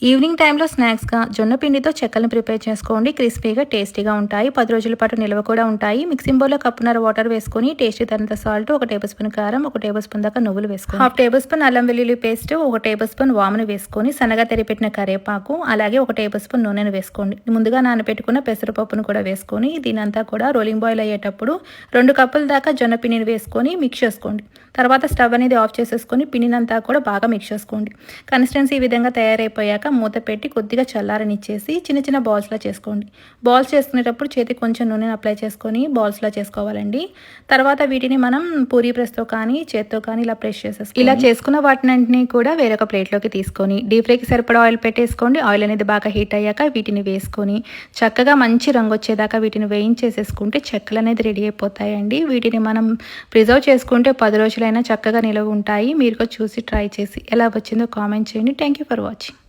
Evening టైంలో స్నాక్స్‌గా జొన్న పిండితో చెక్కలను ప్రిపేర్ చేసుకోండి. క్రిస్పీగా, టేస్టీగా ఉంటాయి. 10 రోజుల పాటు నిల్వ కూడా ఉంటాయి. మిక్సింగ్ బౌల్‌లో కప్పున్నర వాటర్ వేసుకొని, టేస్ట్‌కి తగినంత సాల్ట్, 1 టేబుల్ స్పూన్ కారం, 1 టేబుల్ స్పూన్ దాకా నువ్వులు వేసుకోండి. 1/2 టేబుల్ స్పూన్ అల్లం వెల్లుల్లి పేస్ట్, 1 టేబుల్ స్పూన్ వామును వేసుకొని, సన్నగా తరిగిపెట్టిన కరివేపాకు, అలాగే 1 టేబుల్ స్పూన్ నూనెను వేసుకోండి. ముందుగా నానబెట్టుకున్న పెసరపప్పును కూడా వేసుకొని, దీనంతా కూడా రోలింగ్ బాయిల్ అయ్యేటప్పుడు 2 కప్పుల దాకా జొన్న పిండిని వేసుకొని మిక్స్ చేసుకోండి. తర్వాత స్టవ్ అనేది ఆఫ్ చేసేసుకొని పిండినంతా కూడా బాగా మిక్స్ చేసుకోండి. కన్సిస్టెన్సీ ఈ విధంగా తయారైపోయాక మూత పెట్టి కొద్దిగా చల్లారనిచ్చేసి చిన్న చిన్న బాల్స్‌లా చేసుకోండి. బాల్స్ చేసుకునేటప్పుడు చేతికి కొంచెం నూనెను అప్లై చేసుకొని బాల్స్‌లా చేసుకోవాలండి. తర్వాత వీటిని మనం పూరీ ప్రెస్‌తో కానీ, చేత్తో కానీ ఇలా ప్రెస్ చేసేసుకోవాలి. ఇలా చేసుకున్న వాటినన్నిటిని కూడా వేరొక ప్లేట్‌లోకి తీసుకొని డీప్ ఫ్రైకి సరిపడా ఆయిల్ పెట్టేసుకోండి. ఆయిల్ అనేది బాగా హీట్ అయ్యాక వీటిని వేసుకొని చక్కగా మంచి రంగు వచ్చేదాకా వీటిని వేయించేసేసుకుంటే చెక్కలు అనేది రెడీ అయిపోతాయండి. వీటిని మనం ప్రిజర్వ్ చేసుకుంటే 10 రోజులైనా చక్కగా నిలవ ఉంటాయి. మీరు కూడా చూసి ట్రై చేసి ఎలా వచ్చిందో కామెంట్ చేయండి. Thank you for watching.